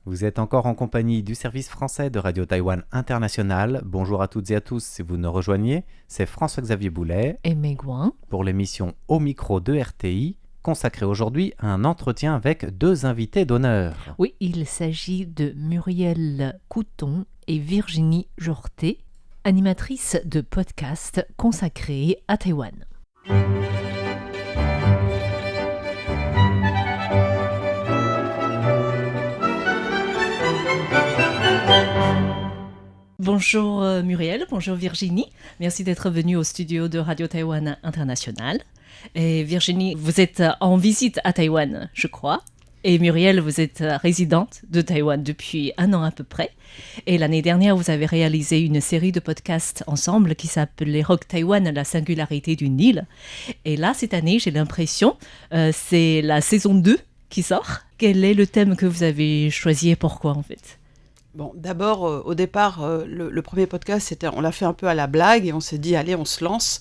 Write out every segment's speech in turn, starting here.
Vous êtes encore en compagnie du service français de Radio Taïwan International. Bonjour à toutes et à tous si vous nous rejoignez. C'est François-Xavier Boulet et Meiguin pour l'émission Au micro de RTI, consacrée aujourd'hui à un entretien avec deux invités d'honneur. Oui, il s'agit de Muriel Couton et Virginie Jorté, animatrices de podcast consacrés à Taïwan. Bonjour Muriel, bonjour Virginie. Merci d'être venue au studio de Radio Taïwan International. Et Virginie, vous êtes en visite à Taïwan, je crois. Et Muriel, vous êtes résidente de Taïwan depuis 1 an à peu près. Et l'année dernière, vous avez réalisé une série de podcasts ensemble qui s'appelait Rock Taïwan, la singularité d'une île. Et là, cette année, j'ai l'impression, c'est la saison 2 qui sort. Quel est le thème que vous avez choisi et pourquoi en fait ? Bon, d'abord, au départ, le premier podcast, on l'a fait un peu à la blague et on s'est dit, allez, on se lance.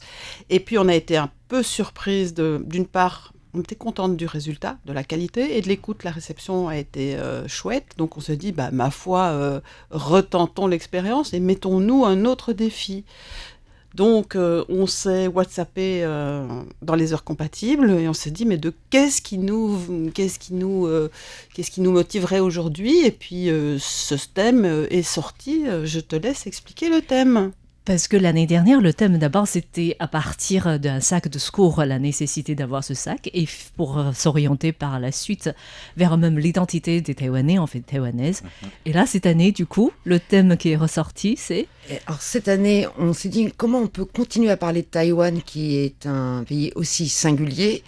Et puis, on a été un peu surprise d'une part, on était contente du résultat, de la qualité et de l'écoute. La réception a été chouette. Donc, on se dit, ma foi, retentons l'expérience et mettons-nous un autre défi. Donc, on s'est WhatsAppé dans les heures compatibles et on s'est dit, mais qu'est-ce qui nous motiverait aujourd'hui ? Et puis, ce thème est sorti. Je te laisse expliquer le thème. Parce que l'année dernière, le thème d'abord, c'était à partir d'un sac de secours, la nécessité d'avoir ce sac, et pour s'orienter par la suite vers même l'identité des Taïwanais, en fait taïwanaises. Et là, cette année, du coup, le thème qui est ressorti, c'est... Alors cette année, on s'est dit comment on peut continuer à parler de Taïwan, qui est un pays aussi singulier.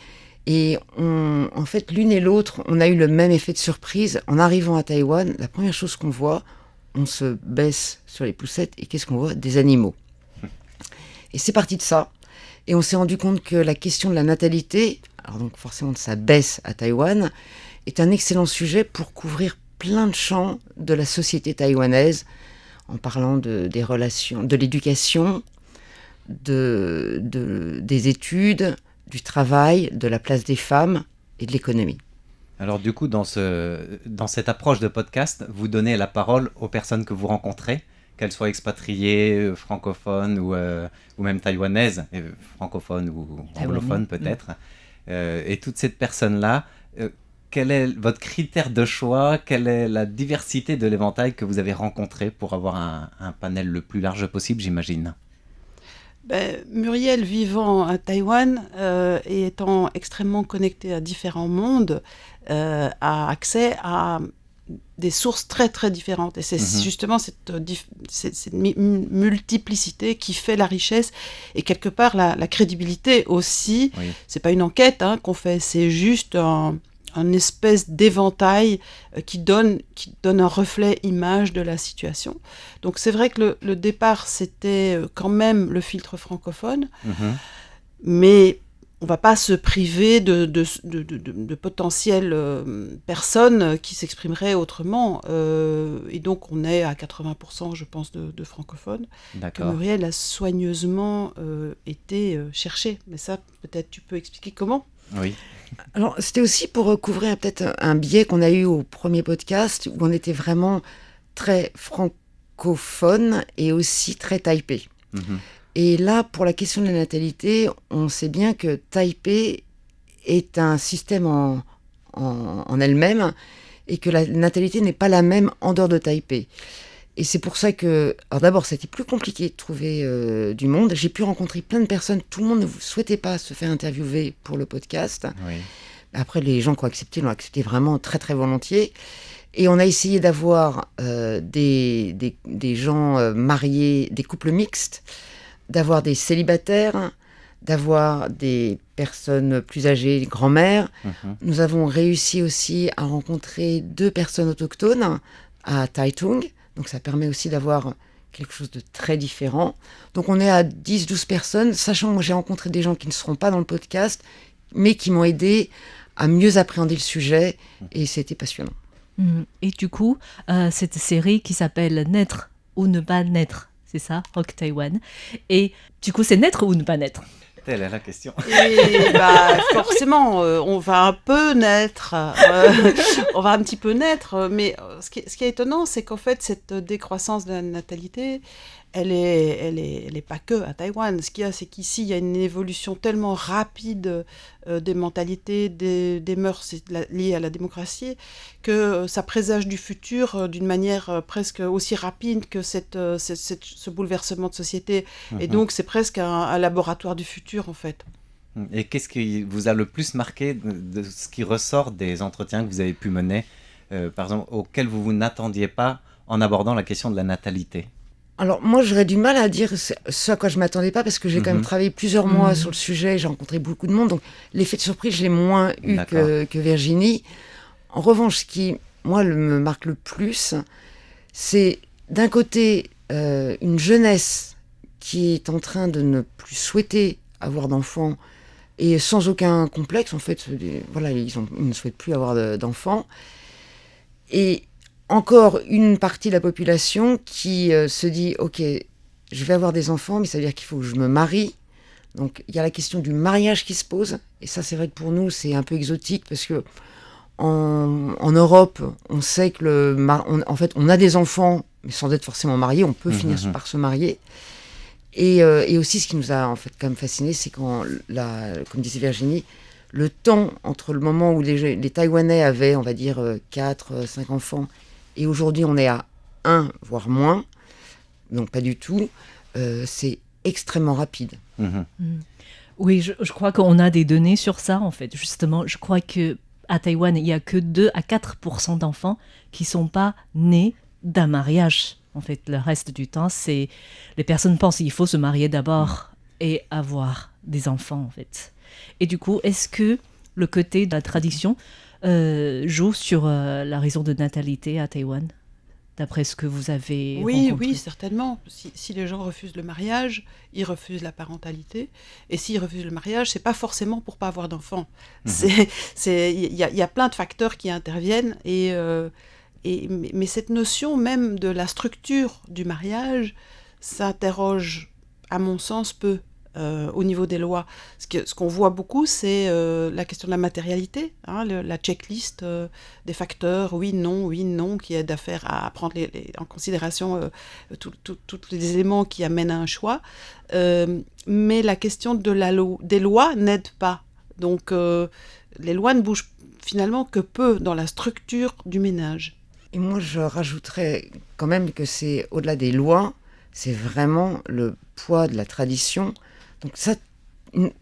Et en fait, l'une et l'autre, on a eu le même effet de surprise. En arrivant à Taïwan, la première chose qu'on voit, on se baisse sur les poussettes et qu'est-ce qu'on voit ? Des animaux. Et c'est parti de ça. Et on s'est rendu compte que la question de la natalité, alors donc forcément de sa baisse à Taïwan, est un excellent sujet pour couvrir plein de champs de la société taïwanaise, en parlant des relations, de l'éducation, des études, du travail, de la place des femmes et de l'économie. Alors du coup, dans cette approche de podcast, vous donnez la parole aux personnes que vous rencontrez, qu'elles soient expatriées, francophones ou même taïwanaises, francophones ou anglophones peut-être. Et toutes ces personnes-là, quel est votre critère de choix ? Quelle est la diversité de l'éventail que vous avez rencontré pour avoir un panel le plus large possible, j'imagine ? Muriel, vivant à Taïwan et étant extrêmement connectée à différents mondes, a accès à des sources très très différentes. Et c'est justement cette multiplicité qui fait la richesse et quelque part la crédibilité aussi. Oui. C'est pas une enquête qu'on fait, c'est juste un espèce d'éventail qui donne un reflet image de la situation. Donc c'est vrai que le départ, c'était quand même le filtre francophone, mais on ne va pas se priver de potentielles personnes qui s'exprimeraient autrement. Et donc on est à 80%, je pense, de francophones. D'accord. Que Muriel a soigneusement été chercher. Mais ça, peut-être tu peux expliquer comment ? Oui. Alors, c'était aussi pour couvrir peut-être un biais qu'on a eu au premier podcast, où on était vraiment très francophone et aussi très taipei. Et là, pour la question de la natalité, on sait bien que Taipei est un système en elle-même et que la natalité n'est pas la même en dehors de Taipei. Et c'est pour ça que... Alors d'abord, c'était plus compliqué de trouver du monde. J'ai pu rencontrer plein de personnes. Tout le monde ne souhaitait pas se faire interviewer pour le podcast. Oui. Après, les gens qui ont accepté l'ont accepté vraiment très, très volontiers. Et on a essayé d'avoir des gens mariés, des couples mixtes, d'avoir des célibataires, d'avoir des personnes plus âgées, grand-mères. Nous avons réussi aussi à rencontrer 2 personnes autochtones à Taitung. Donc ça permet aussi d'avoir quelque chose de très différent. Donc on est à 10-12 personnes, sachant que moi j'ai rencontré des gens qui ne seront pas dans le podcast, mais qui m'ont aidé à mieux appréhender le sujet, et c'était passionnant. Et du coup, cette série qui s'appelle « Naître ou ne pas naître », c'est ça, Rock Taïwan. Et du coup, c'est naître ou ne pas naître ? Telle est la question. Et forcément, on va un peu naître, on va un petit peu naître, mais ce qui est étonnant, c'est qu'en fait, cette décroissance de la natalité, elle est pas que à Taïwan. Ce qu'il y a, c'est qu'ici, il y a une évolution tellement rapide des mentalités, des mœurs liées à la démocratie, que ça présage du futur d'une manière presque aussi rapide que ce bouleversement de société. Et donc, c'est presque un laboratoire du futur, en fait. Et qu'est-ce qui vous a le plus marqué de ce qui ressort des entretiens que vous avez pu mener, par exemple, auxquels vous n'attendiez pas en abordant la question de la natalité? Alors moi j'aurais du mal à dire ce à quoi je m'attendais pas parce que j'ai quand même travaillé plusieurs mois sur le sujet, j'ai rencontré beaucoup de monde, donc l'effet de surprise je l'ai moins eu que Virginie. En revanche, ce qui moi me marque le plus, c'est d'un côté une jeunesse qui est en train de ne plus souhaiter avoir d'enfants et sans aucun complexe en fait, voilà, ils ne souhaitent plus avoir d'enfants. Et encore une partie de la population qui se dit « Ok, je vais avoir des enfants, mais ça veut dire qu'il faut que je me marie. » Donc, il y a la question du mariage qui se pose. Et ça, c'est vrai que pour nous, c'est un peu exotique parce que en Europe, on sait que en fait, on a des enfants, mais sans être forcément mariés. On peut finir par se marier. Et aussi, ce qui nous a en fait quand même fasciné, c'est quand, comme disait Virginie, le temps entre le moment où les Taïwanais avaient, on va dire, 4, 5 enfants, et aujourd'hui, on est à 1, voire moins. Donc, pas du tout. C'est extrêmement rapide. Oui, je crois qu'on a des données sur ça, en fait. Justement, je crois qu'à Taïwan, il n'y a que 2 à 4% d'enfants qui ne sont pas nés d'un mariage. En fait, le reste du temps, c'est... Les personnes pensent qu'il faut se marier d'abord et avoir des enfants, en fait. Et du coup, est-ce que le côté de la tradition joue sur la raison de natalité à Taïwan, d'après ce que vous avez rencontré? Oui, certainement. Si les gens refusent le mariage, ils refusent la parentalité. Et s'ils refusent le mariage, c'est pas forcément pour pas avoir d'enfants. Il y a plein de facteurs qui interviennent. Mais cette notion même de la structure du mariage s'interroge, à mon sens, peu. Au niveau des lois. Ce qu'on voit beaucoup, c'est la question de la matérialité, la checklist des facteurs, oui, non, qui aide à prendre en considération tous les éléments qui amènent à un choix. Mais la question des lois n'aide pas. Donc, les lois ne bougent finalement que peu dans la structure du ménage. Et moi, je rajouterais quand même que c'est, au-delà des lois, c'est vraiment le poids de la tradition. Donc ça,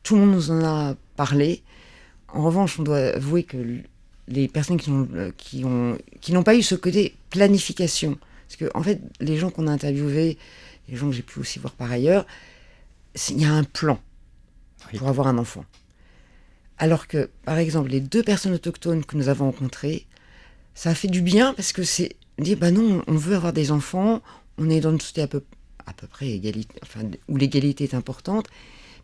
tout le monde nous en a parlé. En revanche, on doit avouer que les personnes qui n'ont pas eu ce côté planification, parce que en fait, les gens qu'on a interviewés, les gens que j'ai pu aussi voir par ailleurs, il y a un plan pour avoir un enfant. Alors que, par exemple, les 2 personnes autochtones que nous avons rencontrées, ça a fait du bien parce que c'est dire, non, on veut avoir des enfants, on est dans une société à peu près égalité, où l'égalité est importante,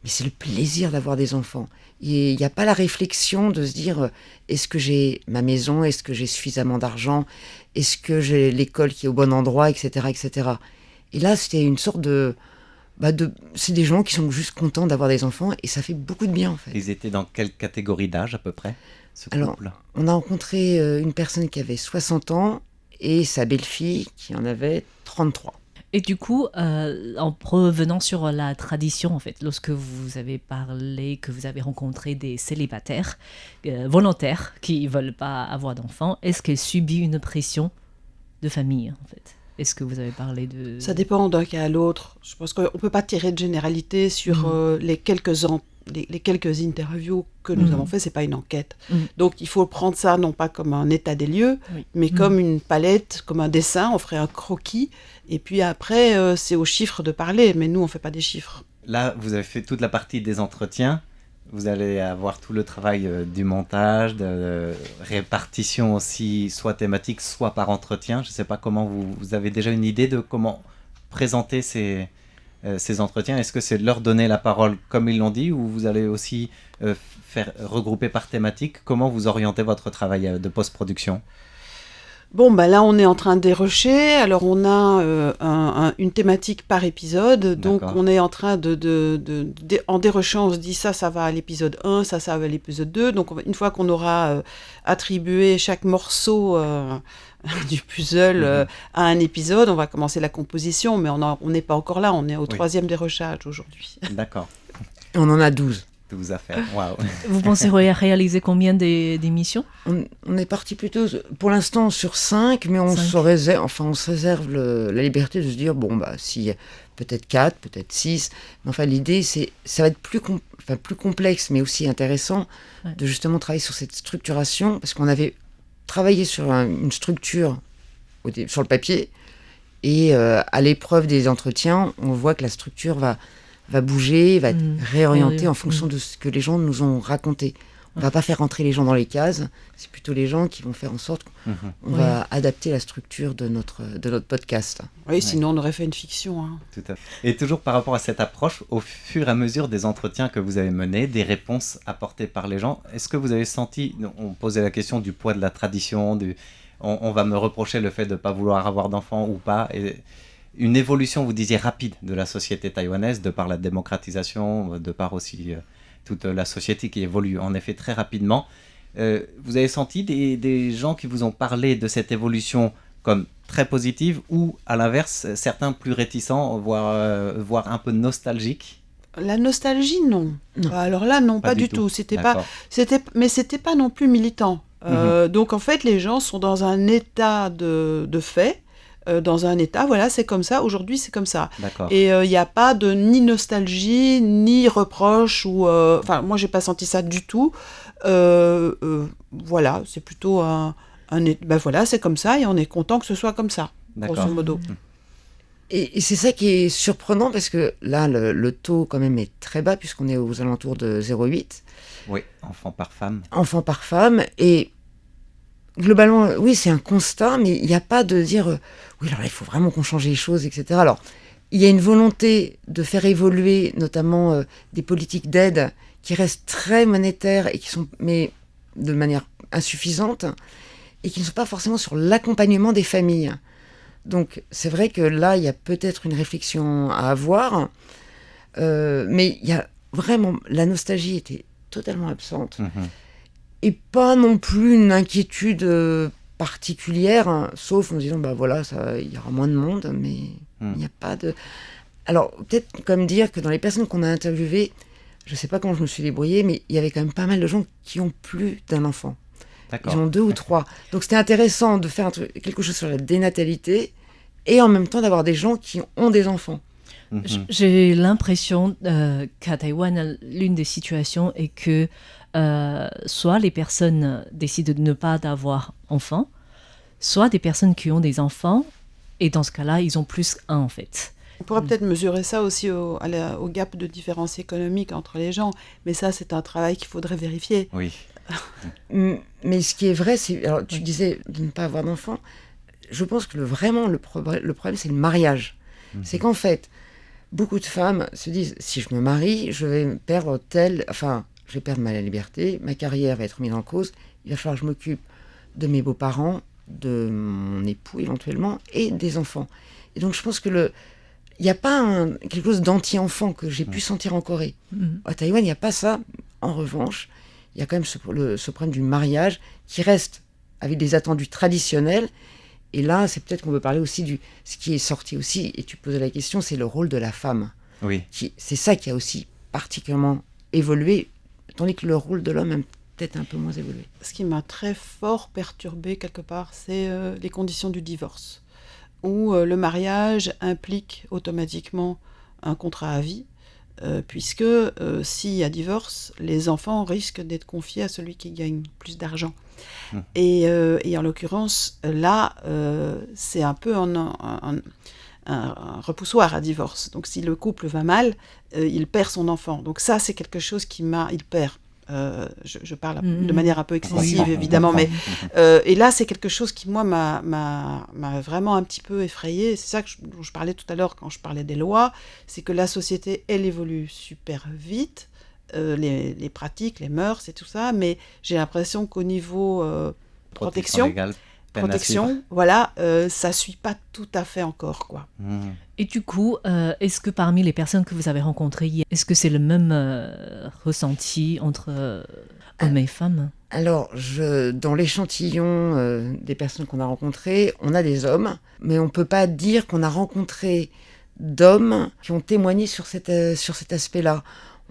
mais c'est le plaisir d'avoir des enfants. Il n'y a pas la réflexion de se dire est-ce que j'ai ma maison, est-ce que j'ai suffisamment d'argent, est-ce que j'ai l'école qui est au bon endroit, etc., etc. Et là, c'était une sorte c'est des gens qui sont juste contents d'avoir des enfants et ça fait beaucoup de bien en fait. Ils étaient dans quelle catégorie d'âge à peu près, ce couple? Alors, on a rencontré une personne qui avait 60 ans et sa belle-fille qui en avait 33. Et du coup, en revenant sur la tradition, en fait, lorsque vous avez parlé que vous avez rencontré des célibataires volontaires qui ne veulent pas avoir d'enfants, est-ce qu'elles subissent une pression de famille, en fait? Est-ce que vous avez parlé de... Ça dépend d'un cas à l'autre. Je pense qu'on ne peut pas tirer de généralité sur les quelques interviews que nous avons fait, c'est pas une enquête. Donc il faut prendre ça non pas comme un état des lieux, mais comme une palette, comme un dessin, on ferait un croquis, et puis après c'est aux chiffres de parler, mais nous on fait pas des chiffres. Là, vous avez fait toute la partie des entretiens, vous allez avoir tout le travail du montage, de répartition aussi, soit thématique, soit par entretien. Je ne sais pas comment vous avez déjà une idée de comment présenter ces entretiens. Est-ce que c'est de leur donner la parole comme ils l'ont dit, ou vous allez aussi faire regrouper par thématique? Comment vous orientez votre travail de post-production? Bon, bah là, on est en train de dérocher. Alors, on a une thématique par épisode. Donc, D'accord. on est en train en dérochant, on se dit ça va à l'épisode 1, ça va à l'épisode 2. Donc, une fois qu'on aura attribué chaque morceau du puzzle à un épisode, on va commencer la composition. Mais on n'est pas encore là. On est au 3e dérochage aujourd'hui. D'accord. On en a 12. 12 affaires. Waouh. Vous pensez réaliser combien d'émissions? On est parti plutôt, pour l'instant, sur 5, mais on se réserve la liberté de se dire, bon, bah, si peut-être 4, peut-être 6. Mais enfin, l'idée, ça va être plus complexe, mais aussi intéressant de justement travailler sur cette structuration, parce qu'on avait travaillé sur une structure sur le papier, et à l'épreuve des entretiens, on voit que la structure va bouger, va être réorienté en fonction de ce que les gens nous ont raconté. On ne va pas faire rentrer les gens dans les cases, c'est plutôt les gens qui vont faire en sorte qu'on va adapter la structure de notre podcast. Oui, sinon on aurait fait une fiction. Hein. Tout à fait. Et toujours par rapport à cette approche, au fur et à mesure des entretiens que vous avez menés, des réponses apportées par les gens, est-ce que vous avez senti, on posait la question du poids de la tradition, on va me reprocher le fait de ne pas vouloir avoir d'enfants ou pas, et une évolution, vous disiez, rapide de la société taïwanaise, de par la démocratisation, de par aussi toute la société qui évolue en effet très rapidement. Vous avez senti des gens qui vous ont parlé de cette évolution comme très positive ou à l'inverse, certains plus réticents, voire un peu nostalgiques? La nostalgie, non. Alors là, non, pas du tout. Mais c'était pas non plus militant. Donc en fait, les gens sont dans un état de fait. Dans un état, voilà, c'est comme ça, aujourd'hui c'est comme ça. D'accord. Et il n'y a pas de ni nostalgie, ni reproche, enfin, moi j'ai pas senti ça du tout. Voilà, c'est plutôt ben voilà, c'est comme ça et on est content que ce soit comme ça, grosso modo. Et c'est ça qui est surprenant parce que là, le taux quand même est très bas puisqu'on est aux alentours de 0,8. Oui, enfants par femme. Enfants par femme, et globalement, oui, c'est un constat, mais il n'y a pas de dire oui, alors il faut vraiment qu'on change les choses, etc. Alors, il y a une volonté de faire évoluer notamment des politiques d'aide qui restent très monétaires et qui sont, mais de manière insuffisante, et qui ne sont pas forcément sur l'accompagnement des familles. Donc, c'est vrai que là, il y a peut-être une réflexion à avoir, mais il y a vraiment, la nostalgie était totalement absente. Et pas non plus une inquiétude particulière, hein, sauf en disant, bah voilà, il y aura moins de monde, mais il n'y a pas de... Alors, peut-être comme dire que dans les personnes qu'on a interviewées, je ne sais pas comment je me suis débrouillée, mais il y avait quand même pas mal de gens qui ont plus d'un enfant. D'accord. Ils ont 2 ou 3. Donc c'était intéressant de faire quelque chose sur la dénatalité, et en même temps d'avoir des gens qui ont des enfants. J'ai l'impression qu'à Taïwan, l'une des situations est que soit les personnes décident de ne pas avoir enfants, soit des personnes qui ont des enfants, et dans ce cas-là, ils ont plus un en fait. On pourrait peut-être mesurer ça aussi au gap de différence économique entre les gens, mais ça, c'est un travail qu'il faudrait vérifier. Oui. Mais ce qui est vrai, c'est... Alors, tu disais de ne pas avoir d'enfants. Je pense que vraiment, le problème, c'est le mariage. C'est qu'en fait, beaucoup de femmes se disent, si je me marie, je vais perdre je vais perdre ma liberté, ma carrière va être mise en cause, il va falloir que je m'occupe de mes beaux-parents, de mon époux éventuellement, et des enfants. Et donc je pense que il n'y a pas quelque chose d'anti-enfant que j'ai pu sentir en Corée. À Taïwan, il n'y a pas ça. En revanche, il y a quand même ce problème du mariage qui reste avec des attendus traditionnels. Et là, c'est peut-être qu'on peut parler aussi ce qui est sorti aussi, et tu posais la question, c'est le rôle de la femme. Oui. C'est ça qui a aussi particulièrement évolué, tandis que le rôle de l'homme a peut-être un peu moins évolué. Ce qui m'a très fort perturbée quelque part, c'est les conditions du divorce, où le mariage implique automatiquement un contrat à vie, puisque s'il y a divorce, les enfants risquent d'être confiés à celui qui gagne plus d'argent. Et en l'occurrence, là, c'est un peu un repoussoir à divorce. Donc si le couple va mal, il perd son enfant. Donc ça, c'est quelque chose il perd. Je parle de manière un peu excessive, évidemment, mais et là, c'est quelque chose qui, moi, m'a vraiment un petit peu effrayée. C'est ça dont je parlais tout à l'heure quand je parlais des lois, c'est que la société, elle évolue super vite, les pratiques, les mœurs et tout ça, mais j'ai l'impression qu'au niveau protection, protection, voilà, ça suit pas tout à fait encore, quoi. Et du coup, est-ce que parmi les personnes que vous avez rencontrées, est-ce que c'est le même ressenti entre hommes et femmes? Alors, dans l'échantillon des personnes qu'on a rencontrées, on a des hommes, mais on ne peut pas dire qu'on a rencontré d'hommes qui ont témoigné sur cet aspect-là.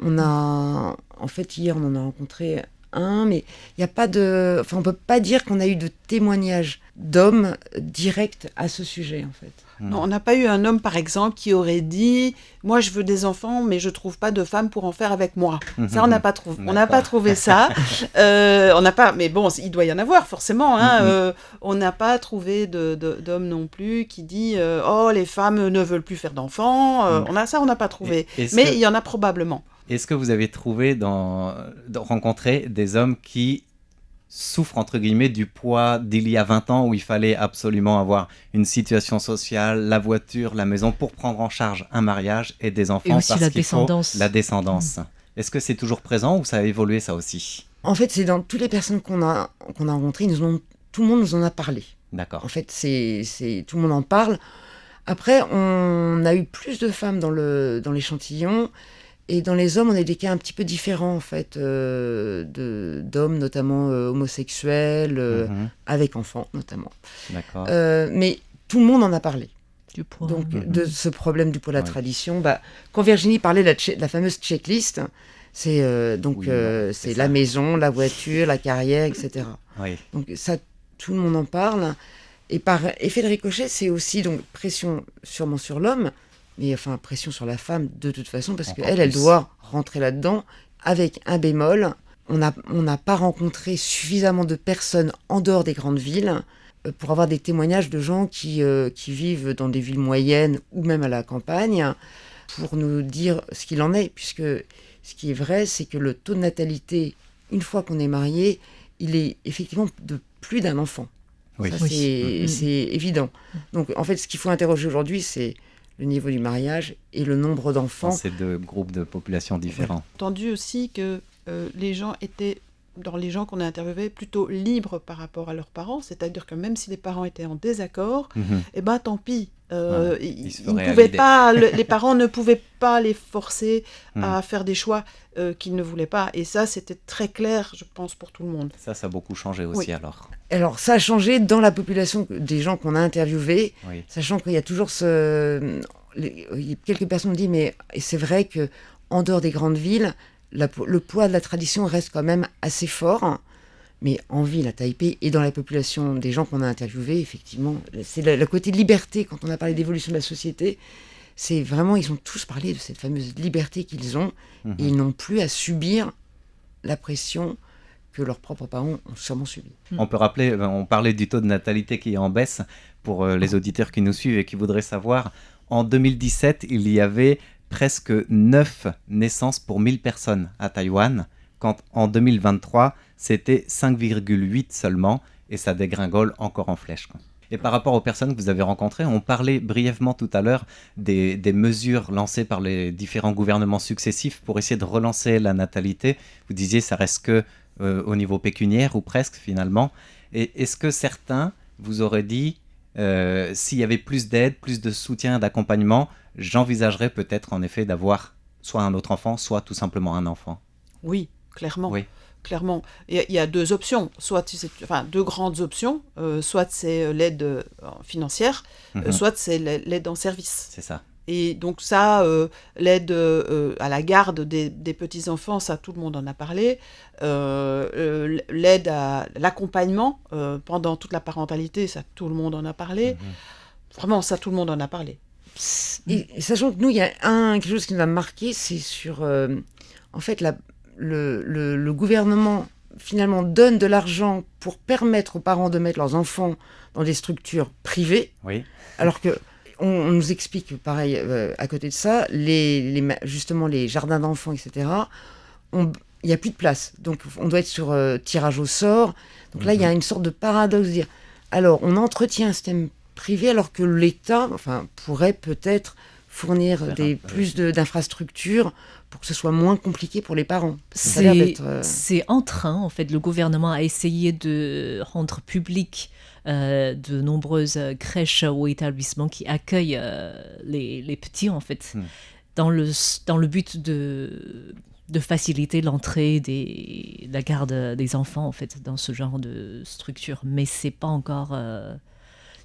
En fait, hier, on en a rencontré un, mais il n'y a pas de... Enfin, on ne peut pas dire qu'on a eu de témoignages d'hommes directs à ce sujet, en fait. Non, on n'a pas eu un homme, par exemple, qui aurait dit « Moi, je veux des enfants, mais je ne trouve pas de femme pour en faire avec moi. » Ça, on n'a pas trouvé. On n'a pas trouvé ça. On n'a pas... Mais bon, il doit y en avoir, forcément. Hein. On n'a pas trouvé d'homme non plus qui dit « Oh, les femmes ne veulent plus faire d'enfants. » On n'a pas trouvé. Mais il y en a probablement. Est-ce que vous avez trouvé rencontré des hommes qui souffrent, entre guillemets, du poids d'il y a 20 ans où il fallait absolument avoir une situation sociale, la voiture, la maison pour prendre en charge un mariage et des enfants, et aussi parce la qu'il descendance. faut la descendance. Est-ce que c'est toujours présent ou ça a évolué ça aussi? En fait, c'est dans toutes les personnes qu'on a rencontrées, tout le monde nous en a parlé. D'accord. En fait, tout le monde en parle. Après, on a eu plus de femmes dans l'échantillon. Et dans les hommes, on a des cas un petit peu différents, en fait, d'hommes, notamment homosexuels, avec enfants, notamment. D'accord. Mais tout le monde en a parlé. Du poids. Donc, de ce problème du poids de la tradition. Quand Virginie parlait de la fameuse checklist, c'est la maison, la voiture, la carrière, etc. Oui. Donc ça, tout le monde en parle. Et par effet de ricochet, c'est aussi donc pression sûrement sur l'homme, mais enfin pression sur la femme de toute façon, parce qu'elle doit rentrer là-dedans avec un bémol. On n'a pas rencontré suffisamment de personnes en dehors des grandes villes pour avoir des témoignages de gens qui vivent dans des villes moyennes ou même à la campagne, pour nous dire ce qu'il en est, puisque ce qui est vrai, c'est que le taux de natalité, une fois qu'on est marié, il est effectivement de plus d'un enfant. Oui. Ça, c'est évident. Donc en fait, ce qu'il faut interroger aujourd'hui, c'est le niveau du mariage et le nombre d'enfants. Dans ces deux groupes de population différents. J'ai entendu aussi que les gens étaient, dans les gens qu'on a interviewés, plutôt libres par rapport à leurs parents, c'est-à-dire que même si les parents étaient en désaccord, eh ben tant pis. Ils ne pouvaient pas, les parents ne pouvaient pas les forcer à faire des choix qu'ils ne voulaient pas. Et ça, c'était très clair, je pense, pour tout le monde. Ça a beaucoup changé aussi alors. Alors, ça a changé dans la population des gens qu'on a interviewés, sachant qu'il y a toujours quelques personnes ont dit, mais c'est vrai qu'en dehors des grandes villes, le poids de la tradition reste quand même assez fort. Mais en ville, à Taipei, et dans la population des gens qu'on a interviewés, effectivement, c'est le côté liberté, quand on a parlé d'évolution de la société, c'est vraiment, ils ont tous parlé de cette fameuse liberté qu'ils ont, et ils n'ont plus à subir la pression que leurs propres parents ont sûrement subie. On peut rappeler, on parlait du taux de natalité qui est en baisse, pour les auditeurs qui nous suivent et qui voudraient savoir, en 2017, il y avait presque 9 naissances pour 1000 personnes à Taïwan, quand en 2023, c'était 5,8 seulement, et ça dégringole encore en flèche. Et par rapport aux personnes que vous avez rencontrées, on parlait brièvement tout à l'heure des mesures lancées par les différents gouvernements successifs pour essayer de relancer la natalité. Vous disiez ça reste que au niveau pécuniaire, ou presque finalement. Et est-ce que certains vous auraient dit, s'il y avait plus d'aide, plus de soutien, d'accompagnement, j'envisagerais peut-être en effet d'avoir soit un autre enfant, soit tout simplement un enfant? Oui, clairement. Oui. Clairement, il y a deux options, deux grandes options, soit c'est l'aide financière, soit c'est l'aide en service. C'est ça. Et donc ça, l'aide à la garde des petits-enfants, ça tout le monde en a parlé, l'aide à l'accompagnement pendant toute la parentalité, ça tout le monde en a parlé, vraiment ça tout le monde en a parlé. Et sachant que nous, il y a quelque chose qui nous a marqué, c'est sur, en fait, le gouvernement finalement donne de l'argent pour permettre aux parents de mettre leurs enfants dans des structures privées, alors que on nous explique pareil à côté de ça, justement les jardins d'enfants, etc. Il n'y a plus de place, donc on doit être sur tirage au sort. Donc là, il y a une sorte de paradoxe de dire, alors on entretient un système privé alors que l'État, pourrait peut-être fournir plus d'infrastructures pour que ce soit moins compliqué pour les parents. C'est en train, en fait, le gouvernement a essayé de rendre public de nombreuses crèches ou établissements qui accueillent les petits, en fait, dans le but de faciliter l'entrée la garde des enfants, en fait, dans ce genre de structure. Mais c'est pas encore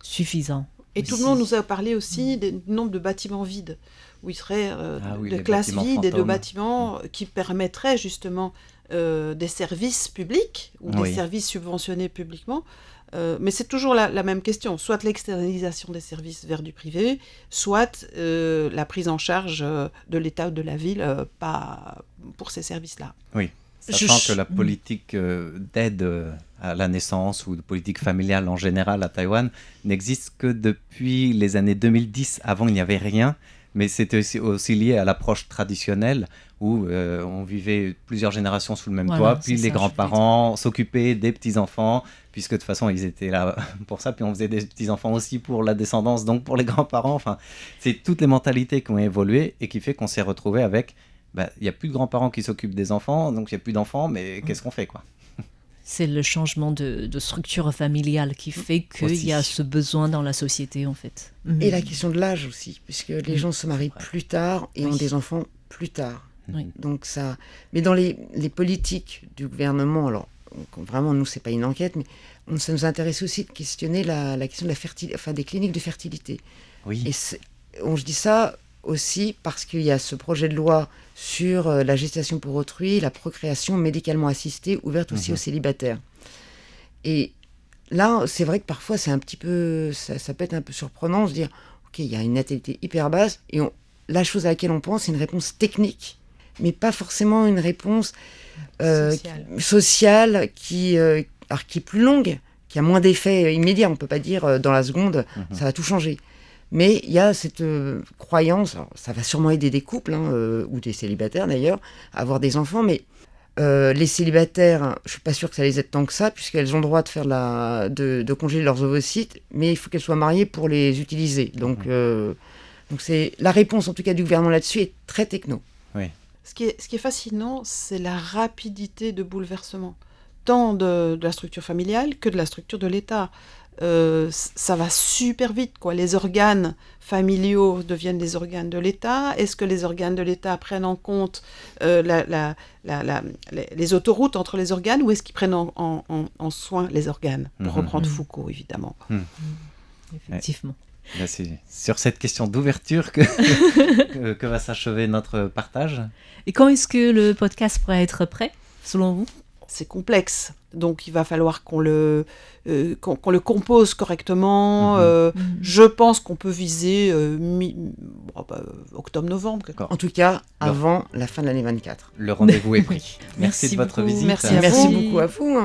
suffisant. Et tout le monde nous a parlé aussi du nombre de bâtiments vides, où il serait de classes vides et de bâtiments qui permettraient justement des services publics ou des services subventionnés publiquement. Mais c'est toujours la même question, soit l'externalisation des services vers du privé, soit la prise en charge de l'État ou de la ville pas pour ces services-là. Oui, sachant que la politique d'aide à la naissance ou de politique familiale en général à Taïwan n'existe que depuis les années 2010. Avant, il n'y avait rien, mais c'était aussi lié à l'approche traditionnelle où on vivait plusieurs générations sous le même toit, puis les grands-parents s'occupaient des petits-enfants, puisque de toute façon, ils étaient là pour ça, puis on faisait des petits-enfants aussi pour la descendance, donc pour les grands-parents. Enfin, c'est toutes les mentalités qui ont évolué et qui fait qu'on s'est retrouvé avec, il n'y a plus de grands-parents qui s'occupent des enfants, donc il n'y a plus d'enfants, mais qu'est-ce qu'on fait, quoi ? C'est le changement de structure familiale qui fait qu'il y a ce besoin dans la société, en fait. Et la question de l'âge aussi, puisque les gens se marient plus tard et ont des enfants plus tard. Oui. Donc ça... Mais dans les politiques du gouvernement, alors vraiment, nous, c'est pas une enquête, mais ça nous intéresse aussi de questionner la question de des cliniques de fertilité. Oui. Et je dis ça aussi parce qu'il y a ce projet de loi sur la gestation pour autrui, la procréation médicalement assistée, ouverte aussi aux célibataires. Et là, c'est vrai que parfois, c'est un petit peu, ça peut être un peu surprenant de se dire, ok, il y a une natalité hyper basse, et la chose à laquelle on pense, c'est une réponse technique, mais pas forcément une réponse sociale qui est plus longue, qui a moins d'effets immédiats. On ne peut pas dire dans la seconde, ça va tout changer. Mais il y a cette croyance, alors, ça va sûrement aider des couples, ou des célibataires d'ailleurs, à avoir des enfants, mais les célibataires, je ne suis pas sûre que ça les aide tant que ça, puisqu'elles ont le droit de faire de congeler leurs ovocytes, mais il faut qu'elles soient mariées pour les utiliser. Donc c'est la réponse, en tout cas, du gouvernement là-dessus est très techno. Oui. Ce qui est fascinant, c'est la rapidité de bouleversement, tant de la structure familiale que de la structure de l'État. Ça va super vite, quoi. Les organes familiaux deviennent des organes de l'État. Est-ce que les organes de l'État prennent en compte les autoroutes entre les organes, ou est-ce qu'ils prennent en soin les organes, pour reprendre Foucault, évidemment. Effectivement. Là, c'est sur cette question d'ouverture que va s'achever notre partage. Et quand est-ce que le podcast pourrait être prêt, selon vous ? C'est complexe, donc il va falloir qu'on le compose correctement. Je pense qu'on peut viser octobre-novembre. En tout cas, avant la fin de l'année 24. Le rendez-vous est pris. Merci de votre visite. Merci beaucoup à vous.